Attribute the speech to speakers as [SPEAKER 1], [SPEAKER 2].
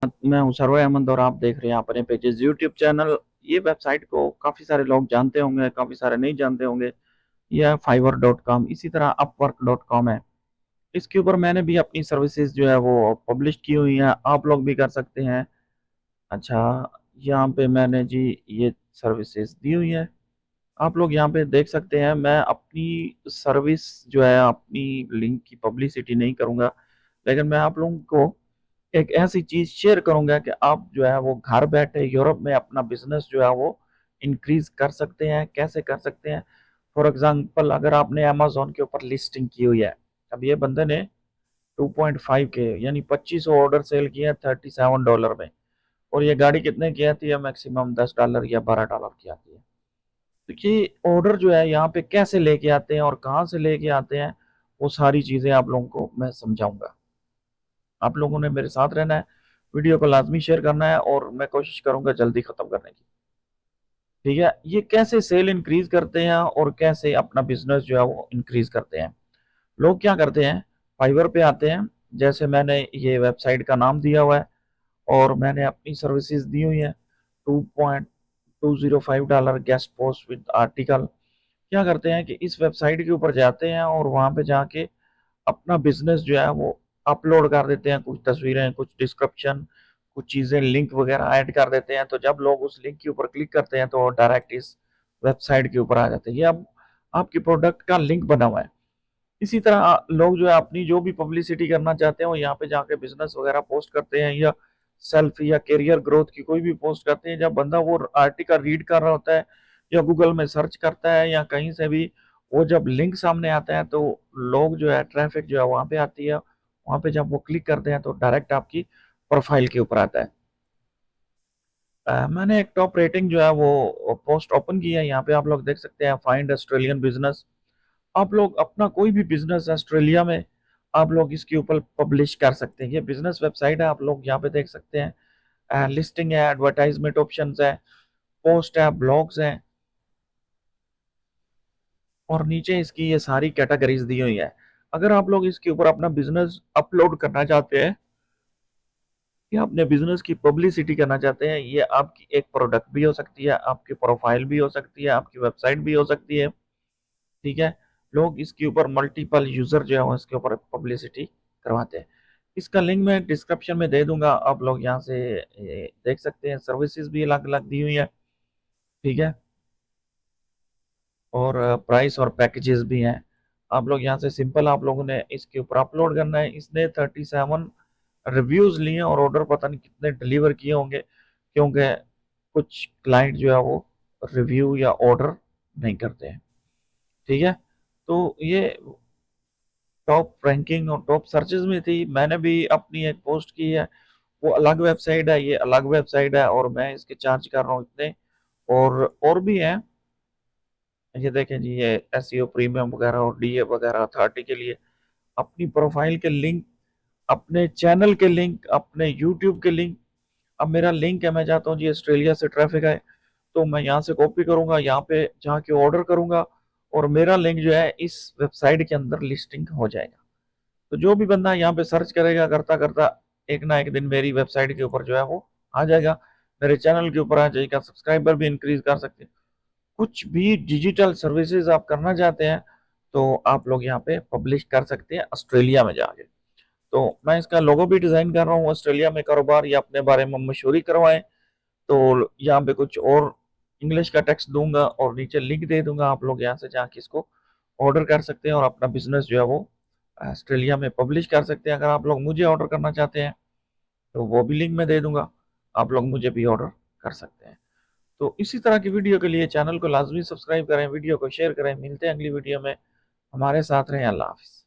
[SPEAKER 1] मैं हूँ सर्वे अहमद और आप देख रहे हैं अपने पेजेस यूट्यूब चैनल। ये वेबसाइट को काफ़ी सारे लोग जानते होंगे, काफ़ी सारे नहीं जानते होंगे। यह fiverr.com, इसी तरह upwork.com है। इसके ऊपर मैंने भी अपनी सर्विसेज जो है वो पब्लिश की हुई हैं, आप लोग भी कर सकते हैं। अच्छा, यहाँ पे मैंने जी ये सर्विसेज दी हुई है, आप लोग यहाँ पे देख सकते हैं। मैं अपनी सर्विस जो है, अपनी लिंक की पब्लिसिटी नहीं करूँगा, लेकिन मैं आप लोगों को एक ऐसी चीज शेयर करूंगा कि आप जो है वो घर बैठे यूरोप में अपना बिजनेस जो है वो इंक्रीज कर सकते हैं। कैसे कर सकते हैं? फॉर एग्जांपल, अगर आपने अमेजोन के ऊपर लिस्टिंग की हुई है, अब ये बंदे ने 2.5 के यानी 2500 ऑर्डर सेल किए हैं $37 में, और ये गाड़ी कितने की आती है? मैक्सिमम $10 या $12 की आती है। तो ये ऑर्डर जो है यहाँ पे कैसे लेके आते हैं और कहाँ से लेके आते हैं, वो सारी चीजें आप लोगों को मैं समझाऊंगा। आप लोगों ने मेरे साथ रहना है, वीडियो को लाजमी शेयर करना है, और मैं कोशिश करूंगा जल्दी खत्म करने की। ठीक है, ये कैसे सेल इंक्रीज करते हैं और कैसे अपना बिजनेस जो है वो इंक्रीज करते हैं। लोग क्या करते हैं, फाइवर पे आते हैं, जैसे मैंने ये वेबसाइट का नाम दिया हुआ है और मैंने अपनी सर्विसेज दी हुई है। $2.205 गेस्ट पोस्ट विद आर्टिकल। क्या करते हैं कि इस वेबसाइट के ऊपर जाते हैं और वहां पे जाके अपना बिजनेस जो है वो अपलोड कर देते हैं, कुछ तस्वीरें, कुछ डिस्क्रिप्शन, कुछ चीजें, लिंक वगैरह ऐड कर देते हैं। तो जब लोग उस लिंक के ऊपर क्लिक करते हैं तो डायरेक्ट इस वेबसाइट के ऊपर आ जाते हैं। ये अब आपकी प्रोडक्ट का लिंक बना हुआ है। इसी तरह लोग जो है अपनी जो भी पब्लिसिटी करना चाहते हैं वो यहाँ पे जाके बिजनेस वगैरह पोस्ट करते हैं, या सेल्फ या करियर ग्रोथ की कोई भी पोस्ट करते हैं। जब बंदा वो आर्टिकल रीड कर रहा होता है या गूगल में सर्च करता है या कहीं से भी, वो जब लिंक सामने आता है तो लोग जो है, ट्रैफिक जो है वहां पे आती है। वहां पे जब वो क्लिक करते हैं तो डायरेक्ट आपकी प्रोफाइल के ऊपर आता है। मैंने एक टॉप रेटिंग जो है वो पोस्ट ओपन की है, यहाँ पे आप लोग देख सकते हैं, फाइंड ऑस्ट्रेलियन बिजनेस। आप लोग अपना कोई भी बिजनेस ऑस्ट्रेलिया में आप लोग इसके ऊपर पब्लिश कर सकते हैं। ये बिजनेस वेबसाइट है, आप लोग यहाँ पे देख सकते हैं। लिस्टिंग है, एडवर्टाइजमेंट ऑप्शंस है, पोस्ट है, ब्लॉग्स हैं, और नीचे इसकी ये सारी कैटेगरीज दी हुई है। अगर आप लोग इसके ऊपर अपना बिजनेस अपलोड करना चाहते हैं या अपने बिजनेस की पब्लिसिटी करना चाहते हैं, ये आपकी एक प्रोडक्ट भी हो सकती है, आपकी प्रोफाइल भी हो सकती है, आपकी वेबसाइट भी हो सकती है। ठीक है, लोग इसके ऊपर मल्टीपल यूजर जो है वो इसके ऊपर पब्लिसिटी करवाते हैं। इसका लिंक मैं डिस्क्रिप्शन में दे दूंगा, आप लोग यहाँ से देख सकते हैं। सर्विसेज भी अलग अलग दी हुई है। ठीक है, और प्राइस और पैकेजेस भी हैं। आप लोग यहाँ से सिंपल आप लोगों ने इसके ऊपर अपलोड करना है। इसने 37 रिव्यूज लिए और ऑर्डर पता नहीं कितने डिलीवर किए होंगे, क्योंकि कुछ क्लाइंट जो है वो रिव्यू या ऑर्डर नहीं करते हैं। ठीक है, तो ये टॉप रैंकिंग और टॉप सर्चेज में थी। मैंने भी अपनी एक पोस्ट की है, वो अलग वेबसाइट है, ये अलग वेबसाइट है, और मैं इसके चार्ज कर रहा हूँ इतने। और भी हैं, ये देखें जी, ये एसईओ प्रीमियम वगैरह और डीए वगैरह अथॉरिटी के लिए। अपनी प्रोफाइल के लिंक, अपने चैनल के लिंक, अपने यूट्यूब के लिंक। अब मेरा लिंक है, मैं चाहता हूँ जी ऑस्ट्रेलिया से ट्रैफिक आए, तो मैं यहाँ से कॉपी करूंगा, यहाँ पे जाके ऑर्डर करूंगा, और मेरा लिंक जो है इस वेबसाइट के अंदर लिस्टिंग हो जाएगा। तो जो भी बंदा यहाँ पे सर्च करेगा, करता करता एक ना एक दिन मेरी वेबसाइट के ऊपर जो है वो आ जाएगा, मेरे चैनल के ऊपर आ जाएगा। सब्सक्राइबर भी इंक्रीज कर सकते हैं। कुछ भी डिजिटल सर्विसेज आप करना चाहते हैं तो आप लोग यहाँ पे पब्लिश कर सकते हैं ऑस्ट्रेलिया में जाके। तो मैं इसका लोगो भी डिजाइन कर रहा हूँ, ऑस्ट्रेलिया में कारोबार या अपने बारे में मशहूरी करवाएं। तो यहाँ पे कुछ और इंग्लिश का टेक्स्ट दूंगा और नीचे लिंक दे दूंगा, आप लोग यहाँ से जाके इसको ऑर्डर कर सकते हैं और अपना बिजनेस जो है वो ऑस्ट्रेलिया में पब्लिश कर सकते हैं। अगर आप लोग मुझे ऑर्डर करना चाहते हैं तो वो भी लिंक मैं दे दूंगा, आप लोग मुझे भी ऑर्डर कर सकते हैं। तो इसी तरह की वीडियो के लिए चैनल को लाजमी सब्सक्राइब करें, वीडियो को शेयर करें। मिलते हैं अगली वीडियो में, हमारे साथ रहें। अल्लाह हाफिज़।